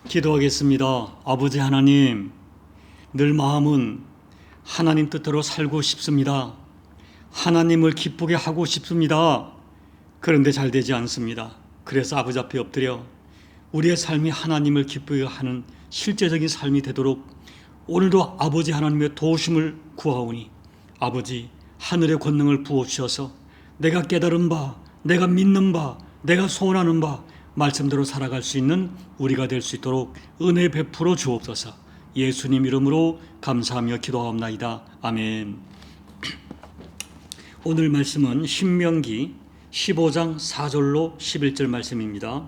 기도하겠습니다. 아버지 하나님, 늘 마음은 하나님 뜻대로 살고 싶습니다. 하나님을 기쁘게 하고 싶습니다. 그런데 잘 되지 않습니다. 그래서 아버지 앞에 엎드려 우리의 삶이 하나님을 기쁘게 하는 실제적인 삶이 되도록 오늘도 아버지 하나님의 도우심을 구하오니 아버지 하늘의 권능을 부어주셔서 내가 깨달은 바, 내가 믿는 바, 내가 소원하는 바 말씀대로 살아갈 수 있는 우리가 될 수 있도록 은혜 베풀어 주옵소서. 예수님 이름으로 감사하며 기도하옵나이다. 아멘. 오늘 말씀은 신명기 15장 4절로 11절 말씀입니다.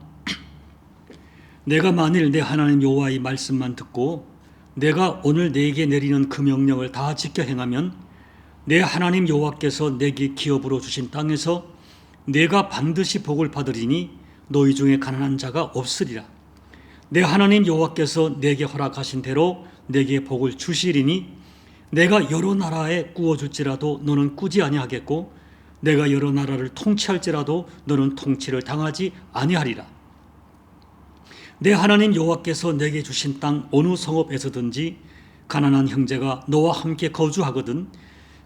내가 만일 내 하나님 여호와의 말씀만 듣고 내가 오늘 내게 내리는 그 명령을 다 지켜 행하면 내 하나님 여호와께서 내게 기업으로 주신 땅에서 내가 반드시 복을 받으리니 너희 중에 가난한 자가 없으리라. 내 하나님 여호와께서 내게 허락하신 대로 내게 복을 주시리니 내가 여러 나라에 꾸어줄지라도 너는 꾸지 아니하겠고 내가 여러 나라를 통치할지라도 너는 통치를 당하지 아니하리라. 내 하나님 여호와께서 내게 주신 땅 어느 성읍에서든지 가난한 형제가 너와 함께 거주하거든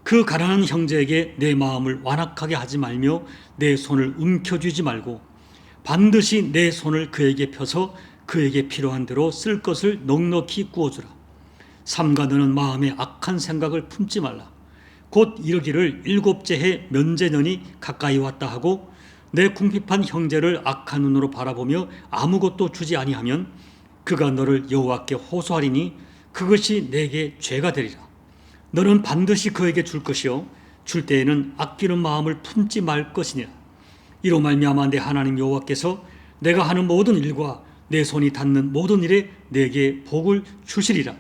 그 가난한 형제에게 내 마음을 완악하게 하지 말며 내 손을 움켜쥐지 말고 반드시 내 손을 그에게 펴서 그에게 필요한 대로 쓸 것을 넉넉히 구워주라. 삼가 너는 마음에 악한 생각을 품지 말라. 곧 이르기를 일곱째 해 면제년이 가까이 왔다 하고 내 궁핍한 형제를 악한 눈으로 바라보며 아무것도 주지 아니하면 그가 너를 여호와께 호소하리니 그것이 내게 죄가 되리라. 너는 반드시 그에게 줄 것이요 줄 때에는 아끼는 마음을 품지 말 것이니라. 이로 말미암아 내 하나님 여호와께서 내가 하는 모든 일과 내 손이 닿는 모든 일에 내게 복을 주시리라.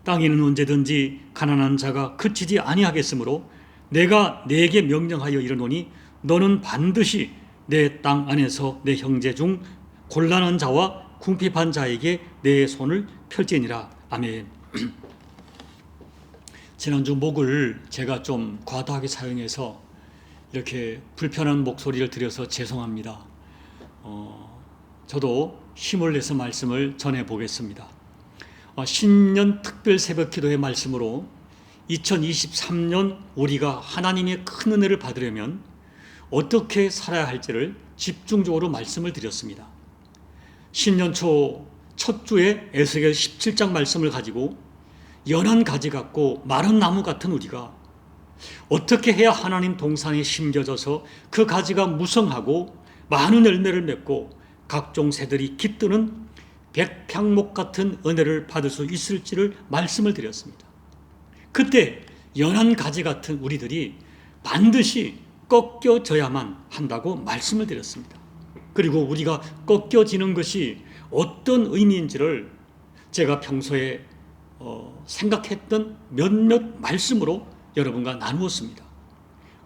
땅에는 언제든지 가난한 자가 그치지 아니하겠으므로 내가 내게 명령하여 이르노니 너는 반드시 내 땅 안에서 내 형제 중 곤란한 자와 궁핍한 자에게 내 손을 펼지니라. 아멘. 지난주 목을 제가 좀 과다하게 사용해서 이렇게 불편한 목소리를 드려서 죄송합니다. 저도 힘을 내서 말씀을 전해 보겠습니다. 신년 특별 새벽 기도의 말씀으로 2023년 우리가 하나님의 큰 은혜를 받으려면 어떻게 살아야 할지를 집중적으로 말씀을 드렸습니다. 신년 초 첫 주에 에스겔 17장 말씀을 가지고 연한 가지 같고 마른 나무 같은 우리가 어떻게 해야 하나님 동산에 심겨져서 그 가지가 무성하고 많은 열매를 맺고 각종 새들이 깃드는 백향목 같은 은혜를 받을 수 있을지를 말씀을 드렸습니다. 그때 연한 가지 같은 우리들이 반드시 꺾여져야만 한다고 말씀을 드렸습니다. 그리고 우리가 꺾여지는 것이 어떤 의미인지를 제가 평소에 생각했던 몇몇 말씀으로 여러분과 나누었습니다.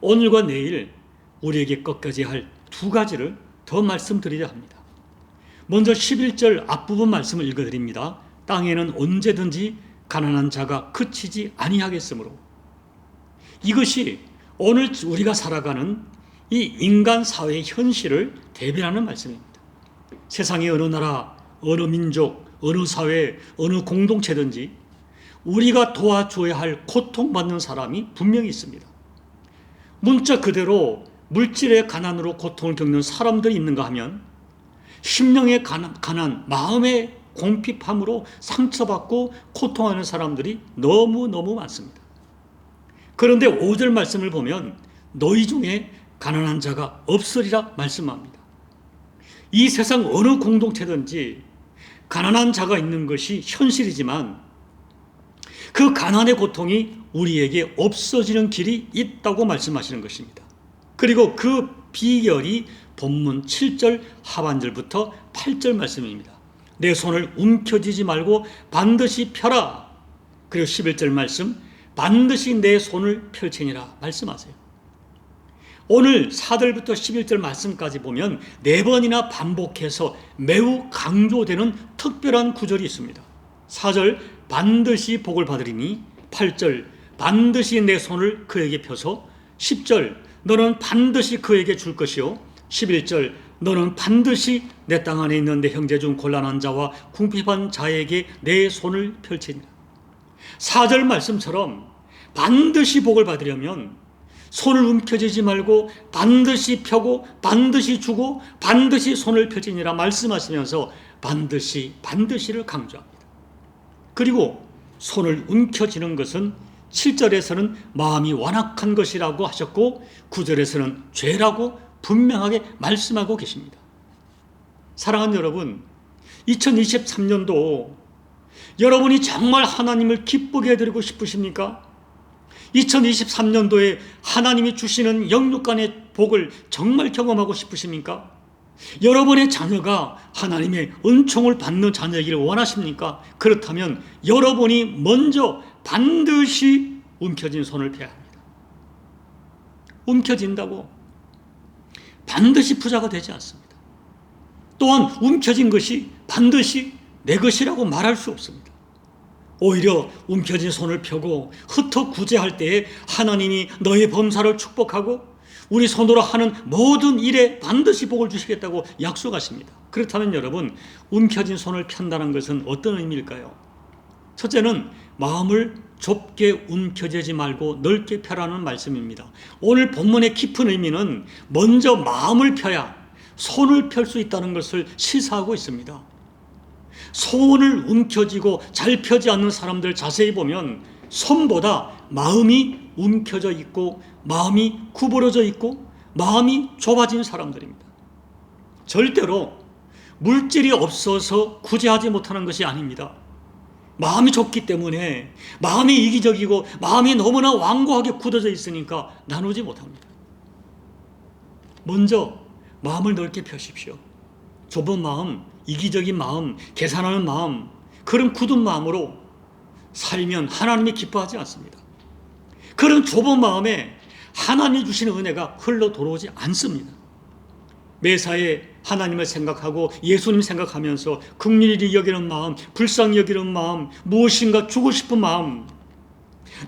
오늘과 내일 우리에게 꺾여져야 할 두 가지를 더 말씀드리려 합니다. 먼저 11절 앞부분 말씀을 읽어드립니다. 땅에는 언제든지 가난한 자가 그치지 아니하겠으므로. 이것이 오늘 우리가 살아가는 이 인간 사회의 현실을 대변하는 말씀입니다. 세상의 어느 나라, 어느 민족, 어느 사회, 어느 공동체든지 우리가 도와줘야 할 고통받는 사람이 분명히 있습니다. 문자 그대로 물질의 가난으로 고통을 겪는 사람들이 있는가 하면 심령의 가난, 마음의 공핍함으로 상처받고 고통하는 사람들이 너무너무 많습니다. 그런데 5절 말씀을 보면 너희 중에 가난한 자가 없으리라 말씀합니다. 이 세상 어느 공동체든지 가난한 자가 있는 것이 현실이지만 그 가난의 고통이 우리에게 없어지는 길이 있다고 말씀하시는 것입니다. 그리고 그 비결이 본문 7절 하반절부터 8절 말씀입니다. 내 손을 움켜쥐지 말고 반드시 펴라. 그리고 11절 말씀 반드시 내 손을 펼치니라 말씀하세요. 오늘 4절부터 11절 말씀까지 보면 4번이나 반복해서 매우 강조되는 특별한 구절이 있습니다. 4절 반드시 복을 받으리니 8절 반드시 내 손을 그에게 펴서 10절 너는 반드시 그에게 줄 것이요 11절 너는 반드시 내 땅 안에 있는 내 형제 중 곤란한 자와 궁핍한 자에게 내 손을 펼치니라. 4절 말씀처럼 반드시 복을 받으려면 손을 움켜쥐지 말고 반드시 펴고 반드시 주고 반드시 손을 펼치니라 말씀하시면서 반드시를 강조합니다. 그리고 손을 움켜쥐는 것은 7절에서는 마음이 완악한 것이라고 하셨고 9절에서는 죄라고 분명하게 말씀하고 계십니다. 사랑하는 여러분, 2023년도 여러분이 정말 하나님을 기쁘게 해드리고 싶으십니까? 2023년도에 하나님이 주시는 영육간의 복을 정말 경험하고 싶으십니까? 여러분의 자녀가 하나님의 은총을 받는 자녀이기를 원하십니까? 그렇다면 여러분이 먼저 반드시 움켜진 손을 펴야 합니다. 움켜진다고 반드시 부자가 되지 않습니다. 또한 움켜진 것이 반드시 내 것이라고 말할 수 없습니다. 오히려 움켜진 손을 펴고 흩어 구제할 때에 하나님이 너의 범사를 축복하고 우리 손으로 하는 모든 일에 반드시 복을 주시겠다고 약속하십니다. 그렇다면 여러분, 움켜진 손을 편다는 것은 어떤 의미일까요? 첫째는 마음을 좁게 움켜쥐지 말고 넓게 펴라는 말씀입니다. 오늘 본문의 깊은 의미는 먼저 마음을 펴야 손을 펼 수 있다는 것을 시사하고 있습니다. 손을 움켜쥐고 잘 펴지 않는 사람들 자세히 보면 손보다 마음이 움켜져 있고 마음이 구부러져 있고 마음이 좁아진 사람들입니다. 절대로 물질이 없어서 구제하지 못하는 것이 아닙니다. 마음이 좁기 때문에 마음이 이기적이고 마음이 너무나 완고하게 굳어져 있으니까 나누지 못합니다. 먼저 마음을 넓게 펴십시오. 좁은 마음, 이기적인 마음, 계산하는 마음, 그런 굳은 마음으로 살면 하나님이 기뻐하지 않습니다. 그런 좁은 마음에 하나님이 주시는 은혜가 흘러 들어오지 않습니다. 매사에 하나님을 생각하고 예수님 생각하면서 긍휼히 여기는 마음, 불쌍히 여기는 마음, 무엇인가 주고 싶은 마음,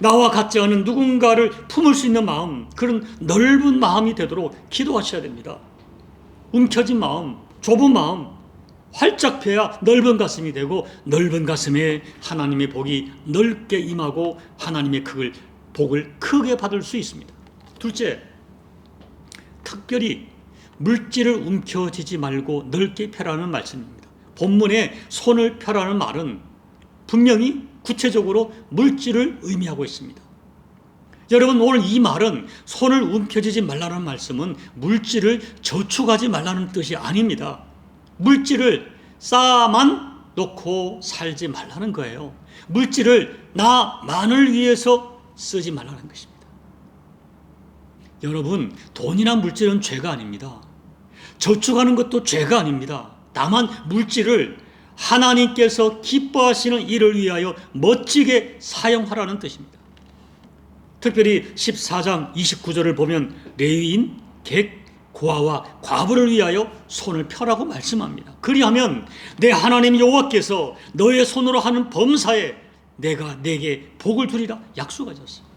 나와 같지 않은 누군가를 품을 수 있는 마음, 그런 넓은 마음이 되도록 기도하셔야 됩니다. 움켜진 마음, 좁은 마음 활짝 펴야 넓은 가슴이 되고 넓은 가슴에 하나님의 복이 넓게 임하고 하나님의 복을 크게 받을 수 있습니다. 둘째, 특별히 물질을 움켜쥐지 말고 넓게 펴라는 말씀입니다. 본문에 손을 펴라는 말은 분명히 구체적으로 물질을 의미하고 있습니다. 여러분, 오늘 이 말은 손을 움켜쥐지 말라는 말씀은 물질을 저축하지 말라는 뜻이 아닙니다. 물질을 쌓아만 놓고 살지 말라는 거예요. 물질을 나만을 위해서 쓰지 말라는 것입니다. 여러분, 돈이나 물질은 죄가 아닙니다. 저축하는 것도 죄가 아닙니다. 다만 물질을 하나님께서 기뻐하시는 일을 위하여 멋지게 사용하라는 뜻입니다. 특별히 14장 29절을 보면 레위인, 객, 고아와 과부를 위하여 손을 펴라고 말씀합니다. 그리하면 내 하나님 여호와께서 너의 손으로 하는 범사에 내가 내게 복을 주리라 약속하셨습니다.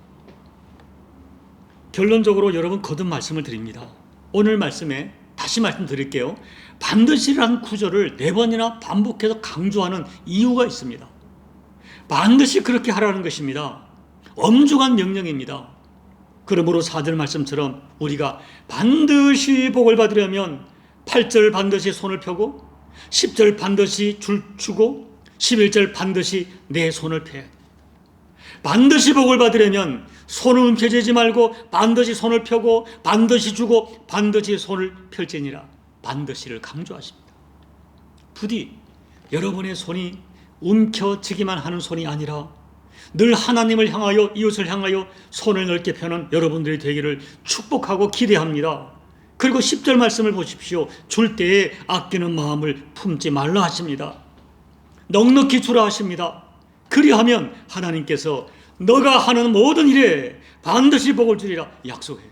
결론적으로 여러분 거듭 말씀을 드립니다. 오늘 말씀에 다시 말씀드릴게요. 반드시라는 구절을 4번이나 반복해서 강조하는 이유가 있습니다. 반드시 그렇게 하라는 것입니다. 엄중한 명령입니다. 그러므로 4절 말씀처럼 우리가 반드시 복을 받으려면 8절 반드시 손을 펴고 10절 반드시 주고 11절 반드시 내 손을 펴야 돼. 반드시 복을 받으려면 손을 움켜쥐지 말고 반드시 손을 펴고 반드시 주고 반드시 손을 펼지니라. 반드시를 강조하십니다. 부디 여러분의 손이 움켜쥐기만 하는 손이 아니라 늘 하나님을 향하여 이웃을 향하여 손을 넓게 펴는 여러분들이 되기를 축복하고 기대합니다. 그리고 10절 말씀을 보십시오. 줄 때에 아끼는 마음을 품지 말라 하십니다. 넉넉히 주라 하십니다. 그리하면 하나님께서 너가 하는 모든 일에 반드시 복을 주리라 약속해요.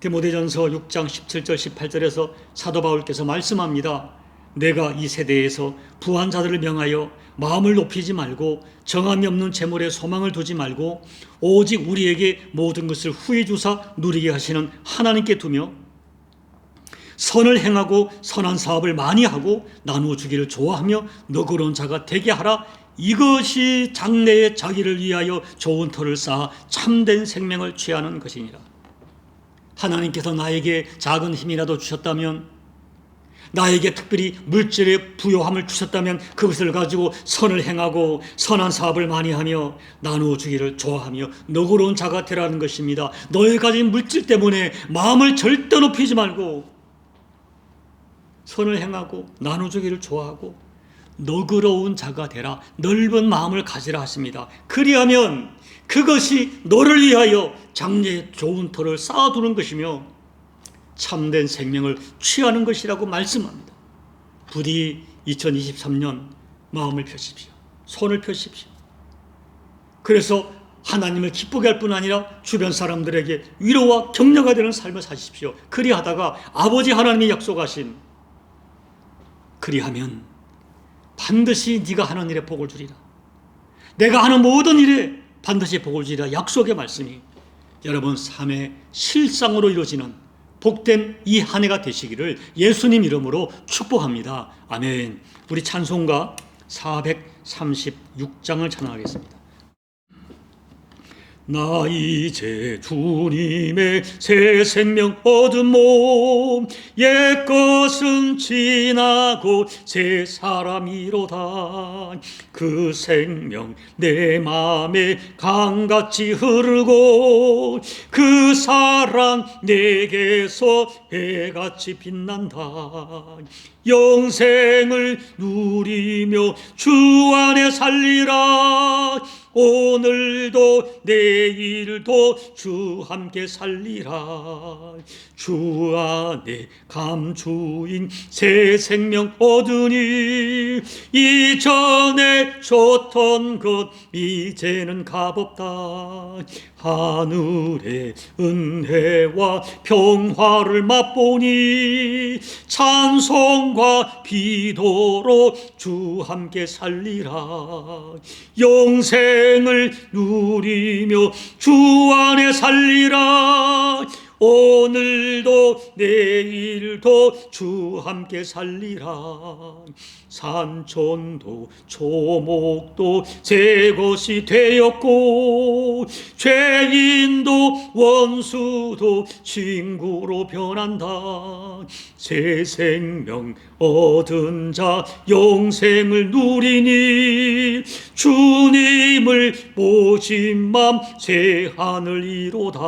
디모데전서 6장 17절 18절에서 사도 바울께서 말씀합니다. 내가 이 세대에서 부한 자들을 명하여 마음을 높이지 말고 정함이 없는 재물에 소망을 두지 말고 오직 우리에게 모든 것을 후히 주사 누리게 하시는 하나님께 두며 선을 행하고 선한 사업을 많이 하고 나누어 주기를 좋아하며 너그러운 자가 되게 하라. 이것이 장래에 자기를 위하여 좋은 터를 쌓아 참된 생명을 취하는 것이니라. 하나님께서 나에게 작은 힘이라도 주셨다면, 나에게 특별히 물질의 부요함을 주셨다면 그것을 가지고 선을 행하고 선한 사업을 많이 하며 나누어 주기를 좋아하며 너그러운 자가 되라는 것입니다. 너의 가진 물질 때문에 마음을 절대 높이지 말고 선을 행하고 나누어 주기를 좋아하고 너그러운 자가 되라. 넓은 마음을 가지라 하십니다. 그리하면 그것이 너를 위하여 장래에 좋은 터를 쌓아두는 것이며 참된 생명을 취하는 것이라고 말씀합니다. 부디 2023년 마음을 펴십시오. 손을 펴십시오. 그래서 하나님을 기쁘게 할 뿐 아니라 주변 사람들에게 위로와 격려가 되는 삶을 사십시오. 그리하다가 아버지 하나님이 약속하신, 그리하면 반드시 네가 하는 일에 복을 주리라, 내가 하는 모든 일에 반드시 복을 주리라 약속의 말씀이 여러분 삶의 실상으로 이루어지는 복된 이 한 해가 되시기를 예수님 이름으로 축복합니다. 아멘. 우리 찬송가 436장을 찬양하겠습니다. 나 이제 주님의 새 생명 얻은 몸, 옛것은 지나고 새 사람이로다. 그 생명 내 맘에 강같이 흐르고 그 사랑 내게서 해같이 빛난다. 영생을 누리며 주 안에 살리라. 오늘도 내일도 주 함께 살리라. 주 안에 감추인 새 생명 얻으니 이전에 줬던 것 이제는 값없다. 하늘의 은혜와 평화를 맛보니 찬송과 기도로 주 함께 살리라. 영생을 누리며 주 안에 살리라. 오늘도 내일도 주 함께 살리라. 산천도 초목도 새 것이 되었고 죄인도 원수도 친구로 변한다. 새 생명 얻은 자 영생을 누리니 주님을 모신 맘 새 하늘 이로다.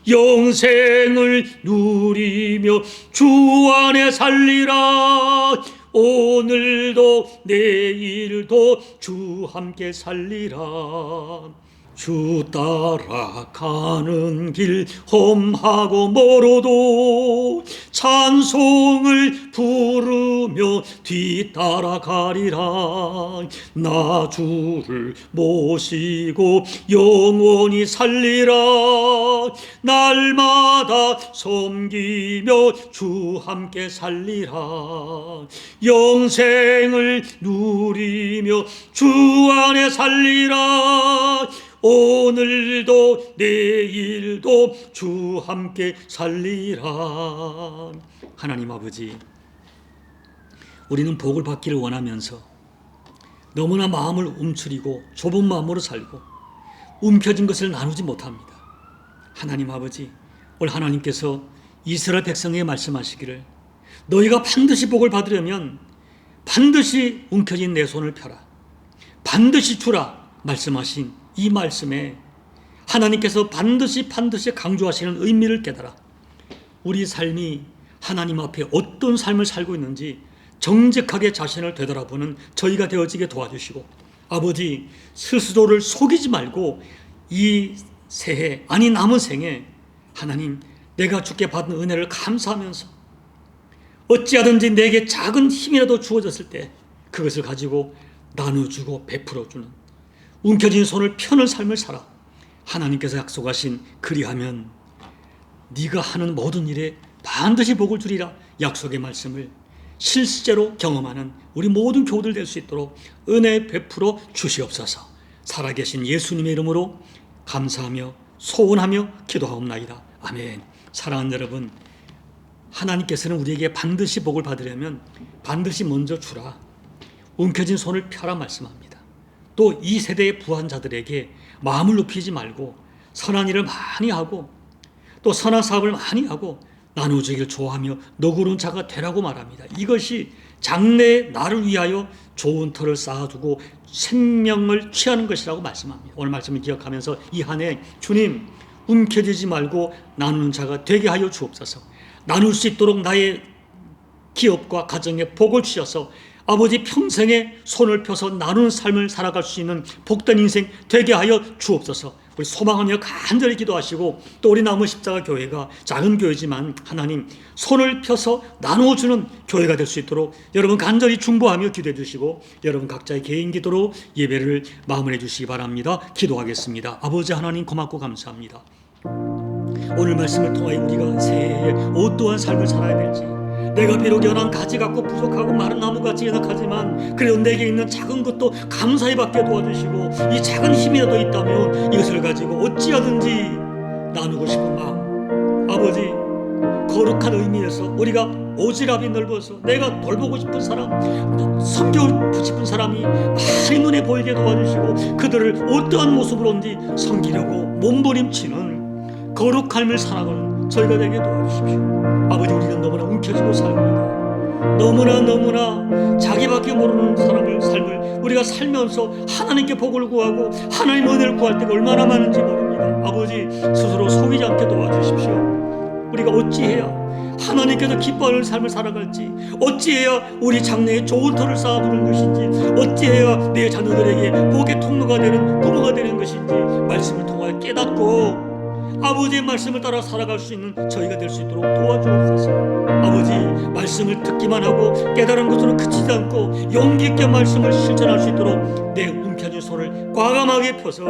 영생을 누리며 주 안에 살리라. 오늘도 내일도 주 함께 살리라. 주 따라가는 길 험하고 멀어도 찬송을 부르며 뒤따라가리라. 나 주를 모시고 영원히 살리라. 날마다 섬기며 주 함께 살리라. 영생을 누리며 주 안에 살리라. 오늘도 내일도 주 함께 살리라. 하나님 아버지, 우리는 복을 받기를 원하면서 너무나 마음을 움츠리고 좁은 마음으로 살고 움켜진 것을 나누지 못합니다. 하나님 아버지, 오늘 하나님께서 이스라엘 백성에게 말씀하시기를 너희가 반드시 복을 받으려면 반드시 움켜진 내 손을 펴라, 반드시 주라 말씀하신 이 말씀에 하나님께서 반드시 강조하시는 의미를 깨달아 우리 삶이 하나님 앞에 어떤 삶을 살고 있는지 정직하게 자신을 되돌아보는 저희가 되어지게 도와주시고, 아버지 스스로를 속이지 말고 이 새해, 아니 남은 생에 하나님 내가 주께 받은 은혜를 감사하면서 어찌하든지 내게 작은 힘이라도 주어졌을 때 그것을 가지고 나눠주고 베풀어주는 움켜진 손을 펴는 삶을 살아 하나님께서 약속하신 그리하면 네가 하는 모든 일에 반드시 복을 주리라 약속의 말씀을 실제로 경험하는 우리 모든 교우들 될 수 있도록 은혜 베풀어 주시옵소서. 살아계신 예수님의 이름으로 감사하며 소원하며 기도하옵나이다. 아멘. 사랑하는 여러분, 하나님께서는 우리에게 반드시 복을 받으려면 반드시 먼저 주라, 움켜진 손을 펴라 말씀합니다. 또 이 세대의 부한자들에게 마음을 높이지 말고 선한 일을 많이 하고 또 선한 사업을 많이 하고 나누어주기를 좋아하며 너그러운 자가 되라고 말합니다. 이것이 장래에 나를 위하여 좋은 터를 쌓아두고 생명을 취하는 것이라고 말씀합니다. 오늘 말씀을 기억하면서 이 한 해 주님, 움켜쥐지 말고 나누는 자가 되게 하여 주옵소서. 나눌 수 있도록 나의 기업과 가정에 복을 주셔서 아버지 평생에 손을 펴서 나누는 삶을 살아갈 수 있는 복된 인생 되게 하여 주옵소서. 우리 소망하며 간절히 기도하시고, 또 우리 남은 십자가 교회가 작은 교회지만 하나님 손을 펴서 나누어주는 교회가 될 수 있도록 여러분 간절히 중보하며 기도해 주시고, 여러분 각자의 개인 기도로 예배를 마무리해 주시기 바랍니다. 기도하겠습니다. 아버지 하나님, 고맙고 감사합니다. 오늘 말씀을 통하여 우리가 새해에 어떠한 삶을 살아야 될지, 내가 비록 연한 가지 같고 부족하고 마른 나무같이 연약하지만 그래도 내게 있는 작은 것도 감사히 받게 도와주시고, 이 작은 힘이라도 있다면 이것을 가지고 어찌하든지 나누고 싶은 마음, 아버지 거룩한 의미에서 우리가 오지랖이 넓어서 내가 돌보고 싶은 사람, 섬기고 싶은 사람이 많이 눈에 보이게 도와주시고, 그들을 어떠한 모습으로든지 섬기려고 몸부림치는 거룩함을 살아가는 저희가 되게 도와주십시오. 아버지, 우리는 너무나 움켜쥐고 삽니다. 너무나 자기밖에 모르는 삶을 우리가 살면서 하나님께 복을 구하고 하나님 은혜를 구할 때가 얼마나 많은지 모릅니다. 아버지, 스스로 속이지 않게 도와주십시오. 우리가 어찌해야 하나님께서 기뻐하는 삶을 살아갈지, 어찌해야 우리 장래에 좋은 터를 쌓아두는 것인지, 어찌해야 내 자녀들에게 복의 통로가 되는 부모가 되는 것인지 말씀을 통하여 깨닫고 아버지의 말씀을 따라 살아갈 수 있는 저희가 될 수 있도록 도와주옵소서. 아버지, 말씀을 듣기만 하고 깨달은 것으로 그치지 않고 용기 있게 말씀을 실천할 수 있도록 내 움켜진 손을 과감하게 펴서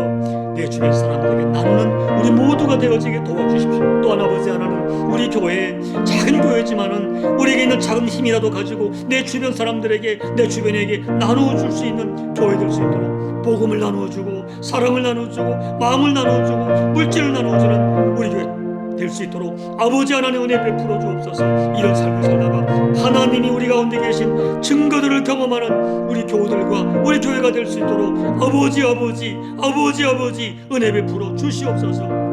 내 주변 사람들에게 나누는 우리 모두가 되어지게 도와주십시오. 또한 아버지, 하나는 우리 교회, 작은 교회지만은 우리에게 있는 작은 힘이라도 가지고 내 주변 사람들에게, 내 주변에게 나누어 줄 수 있는 교회 될 수 있도록 복음을 나누어주고 사랑을 나누어주고 마음을 나누어주고 물질을 나누어주는 우리 교회 될 수 있도록 아버지 하나님 은혜 베풀어 주옵소서. 이런 삶을 살다가 하나님이 우리 가운데 계신 증거들을 경험하는 우리 교우들과 우리 교회가 될 수 있도록 아버지 은혜 베풀어 주시옵소서.